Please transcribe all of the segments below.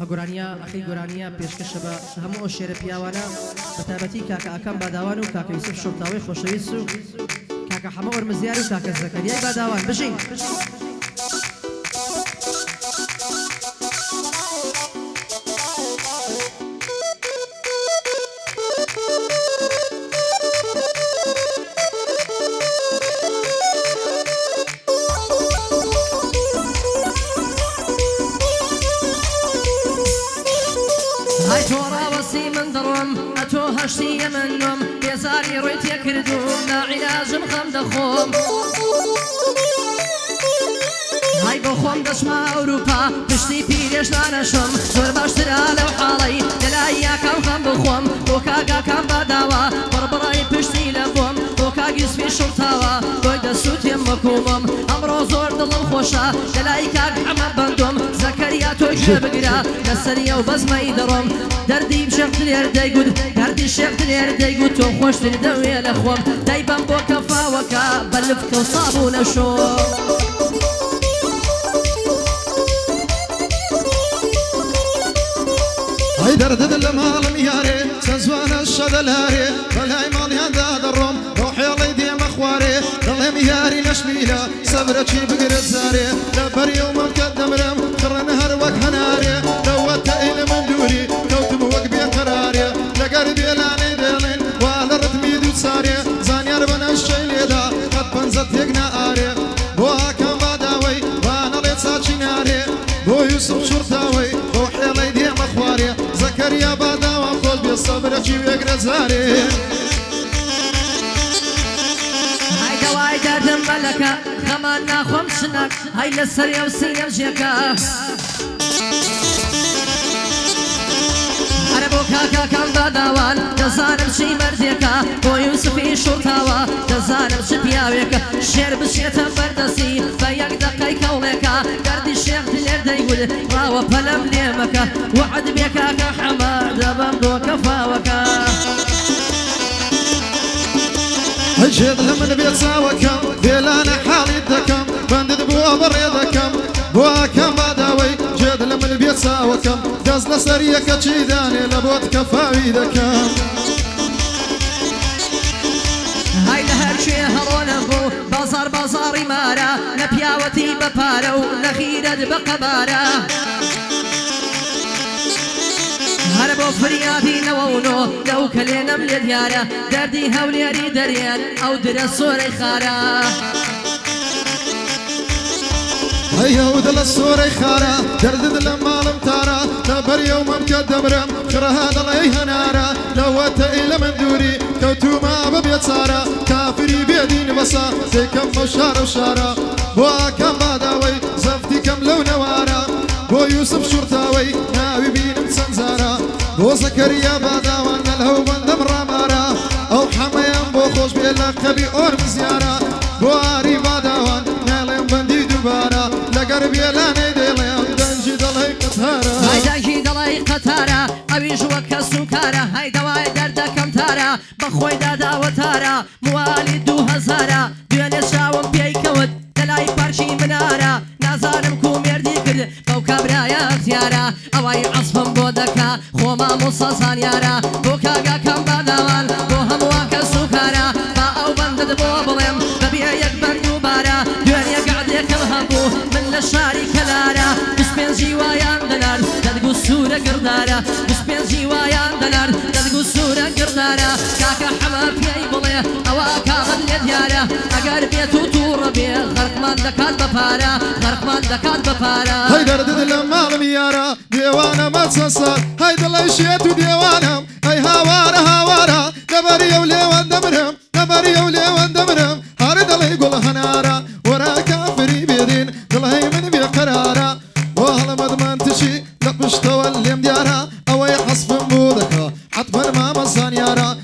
گۆرانیە ئەخی گۆرانیە پێشکەشە بە هەموو ئەو شێرە پیاوانە بە تایبەتی کاکە ئەکەم باداوان و کاکە یوسف شۆتاوی خۆشەویست و کاکە حەمە وەرمزیار و کاکە زەکەریای باداوان بژین. من دڕۆم ئەتۆ هەشتی من نۆم بێزاری ڕۆی تێکردوم ناعیلاژم خەم دەخۆم های بۆ خۆم دەچمە ئەوروپا پشتی پیرێش نانەشم زۆر باشترا لەو حاڵەی لەلای یاکەم خەم بخۆم بۆ کاگاکەم بەداوە بڕبڕای پشتی لە بۆم بۆ کاگیسفی شڵتاوە بۆی دەسووتێم مەکومم ئەمڕۆ زۆر دڵم خۆشە لەلای کاک ئەمە بەندۆم زەکەریا تۆی گوێ بگرە لەسەریە و بەزمەی دەڕۆم دەردیم شێخترێر دەیگوت دەردی شێخترێر دەیگوت تۆ خۆشتر دەوێ لە خۆم دەیبەم بۆ کەفاوەکە بە لفکە و سابوونە شۆ هاي دردد لمالم ياري سزوان الشدلاري بلاي ماليان داد الروم روحي الله يدي مخواري ضلهم ياري نشميلا صبرتي بقرد زاري لبر يوم مقدم رم خرن هروك هناري دوت إلى من دوري كوتم وقبي قراري لقربي لاني ديلين وعلى رتمي دوت ساري زانيار بنا الشيلي دا قد بنزت يقنا آري بوها كان باداوي وانا ليت ساچي ناري بو يوسف شرطاوي روحي الله يدي مخواري زكريا باداوي خود بالصبر جي ويقرد زاري هاي دردم ملكة خمان ناخوم شنك هاي لسريا وسيم جيكا أنا بو كاكا كان باداوان دزانم شي مرديكا بو يوسفي شرطاوا دزانم شي بياويكا شير بشيتا بردسي فيك دقي كوليكا دردي الشيخ دلير ديقول راوا بلم ليمكا وعد بيكا كحماد دبم بو كفاوكا هجيت لمن بيت ساوكم ديلانا حالي دكم بندد بوا بريدكم بوا كم باداوي جيت لمن بيت ساوكم داز لسريك تشيداني لبوت كفاوي دكم هاي لهر شي هرونه بو بازاري مارا نبياوتي ببارو نخيرد بقبارا هربو فريادي نوونو لو كلينم لديارة دردي هولياري دريان او درسوري خارا هيا ودل السوري خارا درد لمالم تارا نبر يوم مقدم رم خرا هذا ليه نارا لوت إلى من دوري كوتو ما ببيت سارا كافري بيدين بصا زيكم وشارة وشارة بوا كم باداوي زفتي كم لو نوارا بو يوسف شرطاوي ناوي بين سنزارا بو زكريا باداوان الهو بندم رامارا او حميان بو خوش بلقبي اور بزيارة بو عاري باداوان نالين بندي دوبارا لقربي لاني ديلين دنجي دلي قطارا هاي دنجي دلي قطارا اويش وكا سوكارا هاي دواي دردا كم تارا بخوي دادا وتارا موالي 2000 دواني شاوم بيكود دلاي بارشي منارا نازارم كوميردي كرد بو كابرايا اختيارا اواي عصفم بودكا خوما موسى زانيارا بو كاقا كم باداوان بو همواكا سوكارا با او بندد بو بلم ببيع يك بندو بارا دواني قعديك الهبو من الشاري كلارا بسبين جيوايان دنار ددقو سورة قردارا بسبين جيوايان دنار ددقو سورة قردارا كاكا حما بياي بلي اواكا غد لديارا اقار بيتو تور بيه غرق من دكات ببارا غرق من دكات ببارا هاي درد لمالم يارا ديوانا ما تسسر هاي دلي شيتو ديوانم هاي هاوارا دبري وليوان دمرهم دبري وليوان دمرهم هارد الله يقول هنارا ورا كافري بيدين دلهي من بقرارا وهل مدمان تشي لبش توليم ديارا او يحصف بودكا حتما ماما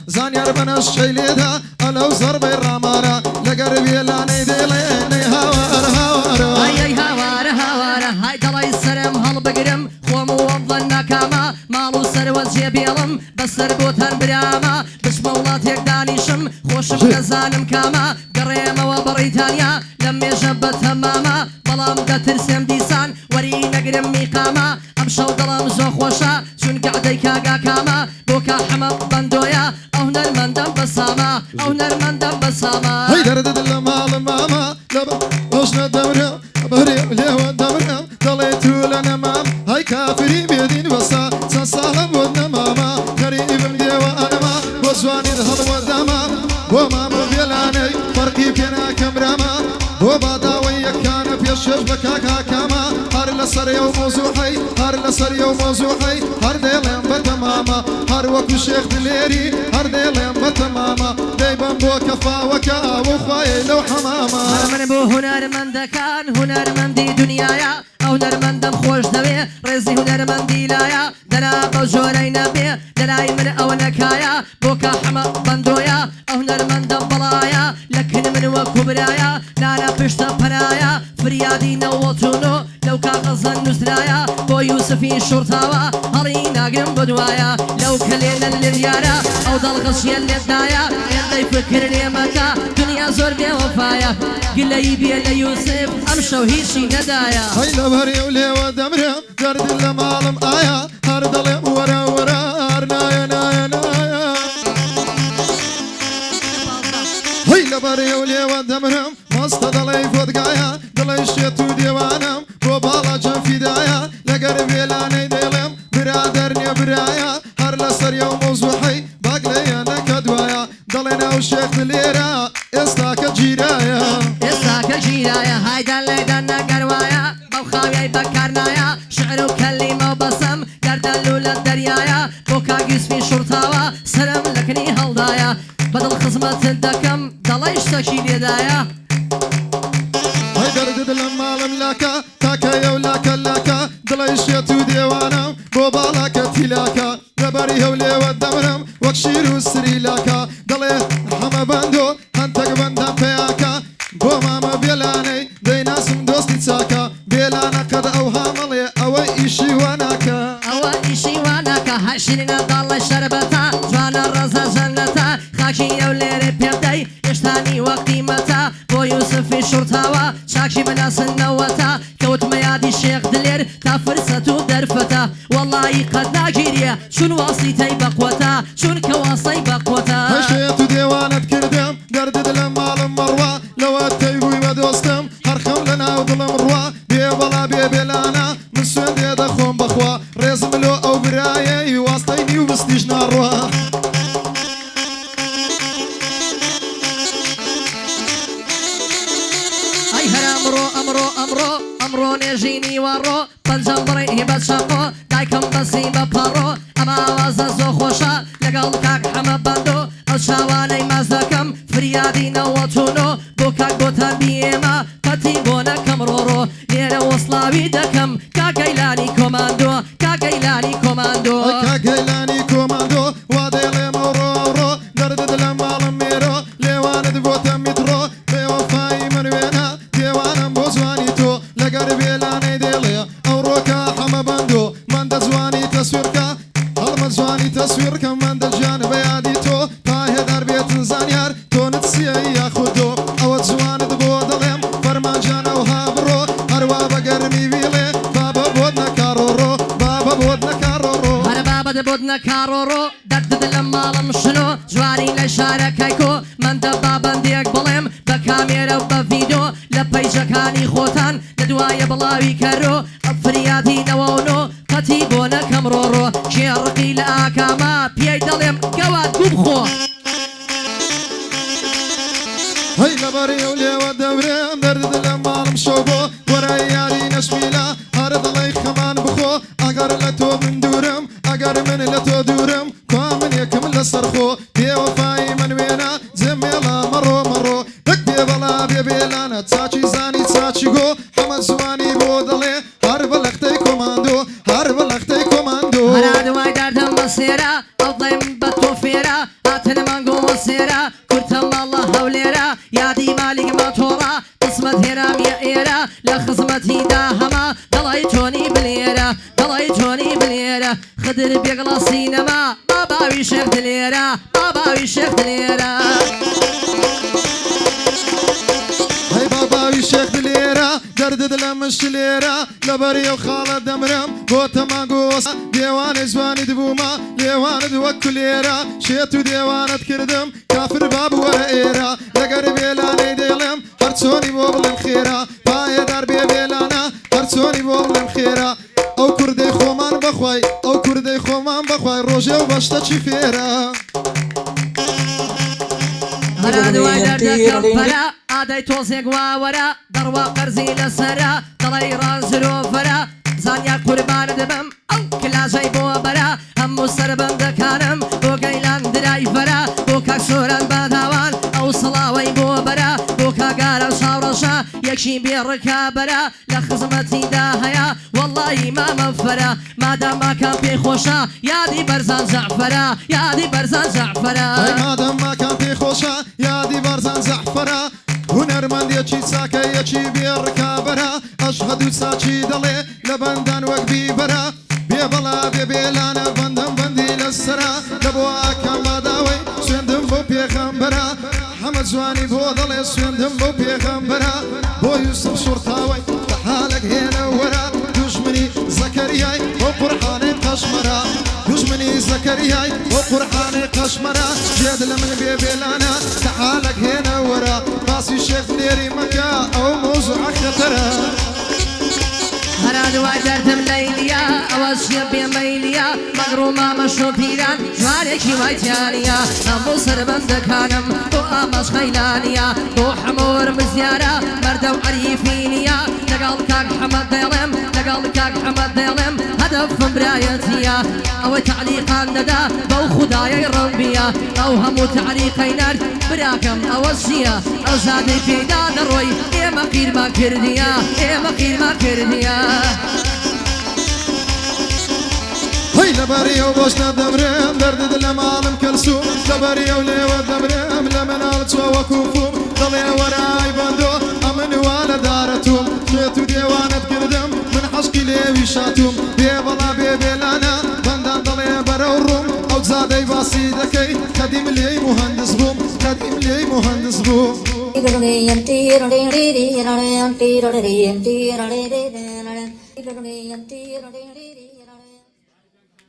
زانيار بناش شيليدا الو زربي الرامارا لقربي لاني ديليني هاوارا هاي هاوارا هاي دلي السرم هل بقرم خوم وضل نكاما مالو سروت جيبيلم بسر بوتان براما بش مولاتيك دانيشم خوشم نزانم كاما قريمة وبريتانيا لم يجبت هماما بلام دترسم ديسان وري نقرم ميقاما ئەم شەو دڵم زۆر خۆشە چونکە عەدەی کاگا کامە بۆ کا حەمە بەندۆیە ئەو هونەرمەندەم بەسامە ئەو هونەرمەندەم بەسامە هەی دەردت لە ماڵم ماما لەبە هۆشنە دەمرم بەرێ لێوە دەمرم دەڵێ تو لە نەمام هەی کافری بێدین وەسا چەند ساڵە بۆ نەماما غەریبم دێوە ئەنەما بۆ جوانیت هەڵوە دەما بۆ مامە بێلانەی فەرقی پێ ناکەم راما بۆ باداوەی یەکانە پێشێش بە کاکاکامە هەر لەسەر ئەو مۆزوعەی هەر لەسەر ئەو مۆزوعەی هەر دێڵێم بە تەمامە هەر وەکو شێخ دلێری هەر دێڵێم بە تەمامە دەیبەم بۆ کەفاوەکە ئاو خوایە لەو حەمامە من بۆ هونەرمەندەکان هونەرمەندی دنیاە ئەو هونەرمەندەم خۆش دەوێ ڕێزی هونەرمەندی لایە دەنا بەو جۆرەی نەبێ دەلای من ئەوە نەکایە بۆ کا حەمە بەندۆیە ئەو هونەرمەندەم بەڵایە لەکن من وەکو برایە نانە پشتە پەنایە فریادی نەوەتونۆ لەو کاغەزە نووسرایە بۆ یوسفی شورتاوە هەڵی ناگرم بە دوایە لەو کەلێنە لێریارە ئەو دەڵغەشیە لێدایە هێندەی فکر لێمەکە دنیا زۆر بێوەفایە گلەی بێ لە یوسف ئەم شەو هیچی نەدایە هەی لەبەرێ و لێوە دەمرم دەردت لە ماڵم ئایا هەر دەڵێ وەرە وەرە هەر نایە نایە نایە هەی لەبەرێ و لێوە دەمرم مەستە دەڵێ فۆتگایە دڵێ شێت و دێوانم بۆ باڵا جەم فیدایە لەگەر وێلانەی دەڵێم برادەر نییە برایە هەر لەسەر ئەو مۆزوعەی باگ لە یانەکە دوایە دەڵێ ناو شێخ لێرە ئێستا کە گیرایە ئێستا کە ژیرایە هایدان لێدان نەگەروایە بەو خاویای بەکارنایە شعر و کەلیمە و بەسەم گەردەن لە دەریایە بۆ کاگیسفی شورتاوە سەرم لەکنی هەڵدایە بەدڵ خزمەتت دەکەم دەڵێ شتێکی لێدایە هەی دەردت لە ماڵم لاکە تاکەیە و لاکە لاکە دڵێ شێت و دێوانم بۆ باڵاکە تیلاکە لەبەری هەو لێوە دەمرم وەک شیر و سریلاکە دەڵێ حەمە بەندۆ هەندێک بەندەم پێیاکە بۆ مامە بێلانەی دەیناسم دۆستی چاکە بێلانە قەد ئەو هامەڵێ ئەوە ئیشی واناکە ئەوە ئیشی واناکە هەشیرینە داڵە شەربەتە جوانە ڕەزە جەنەتە خاکی ئەو لێرە پێدەی هێشتانی وەقتی مەتە بۆ یوسفی شورتاوە چاکی بناسنەوەتە کەوتمە یادی شێخ دلێر تا فرسەت و دەرفەتە وەڵایی قەت ناگیریە چون واسی تەی بەقوەتە چونکە واسەی بەقوەتە هەشێت و دێوانت کردم دەردت لە ماڵم مەڕوا لەوە تەی بووی بە دۆستم هەرخەم لە ناو دڵم ڕوا بێ بەڵا بێ بێلانە من سوێندێ دەخۆم بەخوا ڕێزم لۆ ئەو برایەی واستەی نی و بستیش ناڕوا ئەی هەر ئەمڕۆ نێژینی وەڕۆ پەنجەم بڕی هیبە چەقۆ دایکەم بەسی بە پەڕۆ ئەمە ئاوازە زۆر خۆشە لەگەڵ کاک حەمە بەندۆ ئەو چاوانەی ماز دەکەم فریادی نەوەتونۆ بۆ کاک بۆتان بیێمە قەتی بۆ نەکەم ڕۆڕۆ لێرە وەسڵاوی دەکەم کاگەیلانی کۆماندۆ کاگەیلانی کۆماندۆ کاگەیلانی کۆماندۆ وا دەیڵێم ئەوڕۆ دەردت لە ماڵم مێرۆ لێوانت بۆتە میترۆ بێوەفایی من وێنە دێوانم بۆ زوانی تۆ لەگەر بێلانەی دێڵێ ئەوڕۆکە حەمە بەندۆ من دەزوانی تەسوێرکە هەڵمە زوانی تەسوێرکە من دەجیان بە یادی تۆ تا هێدار بێتن زانیار تۆ نتسیە یاخودۆ ئەوە جوانت بۆ دەڵێم فەرمانجانە و هابڕۆ هەروە بەگەرمی ویڵێ بابە بۆت نەکارۆڕۆ بابە بۆت نەکارۆڕۆ هەرە بابەت بۆت نەکارۆڕۆ دەردت لە ماڵم شنۆ جوانی لە شارەکەیکۆ من دە بابەندێک بڵێم بە کامێرە و بە ڤیدۆ لە پەیجەکانی خۆتان لە دوایە بڵاوی کەرۆ ئەم فریادی نەوەونۆ قەتی بۆ نەکەم ڕۆڕۆ شێڕقی لە ئاکامە پێی دەڵێم گەوات گوم خۆ هەی لەبەری و لێوە دەورێم دەردت لە ماڵم شەو بۆ وەرە یاری نەشمیلە هەر دڵی خەمان بخۆ ئەگەر لە تۆ من دوورم ئەگەر من لە تۆ دوورم کا من یەکم لە سەرخۆ بێوەفایی من وێنە جێمێڵە مەڕۆ مەڕۆ دەک بێ بەڵا بێ بێلانە چاچی زانی چاچی گۆ حەمە جوانی بۆ دەڵێ هەر بە لەختەی کۆماندۆ هەر بە لەختەی کۆماندۆ هەرا دوای دەردەم بە سێرە ئەو دڵێم بە تۆ فێرە هاتنە مانگۆ وە سێرە کورتە ماڵە هەولێرە یادی مالیک ماتۆڕە قسمەت هێرامیە ئێرە لە خزمەتیدا هەما دڵی تۆنی بلێرە دڵی تۆنی بلێرە خدر بێگڵە سینەما باباوی شێخ دلێرە باباوی شێخ دلێرە هەی باباوی شێخ دلێرە لێرە دەردت لە مشت لێرە لەبەریە و خاڵە دەمرم بۆ تەماگۆس دێوانێ جوانی دبوومە لێوانت وەک لێرە شێت و دێوانت کردم کافر باب وەرە ئێرە لەگەر بێلانەی دێڵم هەرچۆنی بۆ بڵم خێرە پایەدار بێ بێلانە هەرچۆنی بۆ بڵم خێرە ئەو کوردەی خۆمان بەخوای ئەو کوردەی خۆمان بەخوای ڕۆژێ و بەشتە چی فێرە هەرا دوای دەردەکەم پەرە ئادەی تۆزێک واوەرە دەڕوا قەرزی لەسەرە دەڵی ڕانزرۆفەرە زانیا قوربانە دەبم ئەو کلاسەی بۆ بەرە هەموو سەربەندەکانم بۆ گەیلان درایڤەرە بۆ کاک سۆران بەداوان ئەو سڵاوەی بۆ بەرە بۆ کاگارە چاوڕەشە یەکشی بێڕکابەرە لە خزمەتیدا هەیە وەڵڵی مامەفەرە ماداماکان پێی خۆشە یادی بەرزان زەعفەرە یادی بەرزان زەعفەرە ماداماکان پێی خۆشە یادی بەرزان زەعفەرە هونەرمەندێکی چاکەیەکی بێڕکابەرە ئەشهەد و چاچی دەڵێ لە بەندان وەک بیبەرە بێبەڵا بێبێلانە بەندەم بەندی لەسرە لە بۆ ئاکان باداوەی سوێندم بۆ پێغەمبەرە حەمە جوانی بۆ دەڵێ سوێندم بۆ پێغەمبەرە بۆ یوسف شورتاوەی حالك هنا ورا دشمني زكرياي وقرحاني قشمرا دشمني زكرياي وقرحاني قشمرا جاد لمن بيبيلانا تعالك هنا ورا باسي شيخ ديري مكا او موضوع خطرة هەرا دوای دەردم لەیلیا ئەوەش یە بێمەیلیا مەغڕوومە مەشۆ پیران جوارێکی وایتیانە هەموو سەربەندەکانم بۆ ئامەش خەیلانە بۆ هەموو وەرمزیارە مەردە و عەریفینە لەگەڵ کاک حەمەد دێڵێم لەگەڵ کاک حەمەد دێڵێم هەدەفم برایەتیە ئەوە تعلیقان دەدا بەو خودایەی ڕەوبیە ئەو هەموو تعلیقەی نەرد براکەم ئەوە چییە ئەو زادەی پێدا دەڕۆی ئێمە قیرمان کردیە ئێمە قیرمان کردیە هەی لەبەری ئەو بۆشتە دەبرم دەردت لە ماڵم کەلسوم لەبەری ئەو لێوە دەبرم لە مناڵ چۆ وەکوفوم دەڵێ وەرای بەندۆ ئەمن وا لە دارەتوم شێت و دێوانت کردم من حەشقی لێوی شاتوم بێبەڵا بێبێلانە بەندان دەڵێ بەرەو ڕووم ئەو جادەی باسی دەکەی قەدیم لێی مهندس بووم قەدیم لێی مهندس بووم Tiro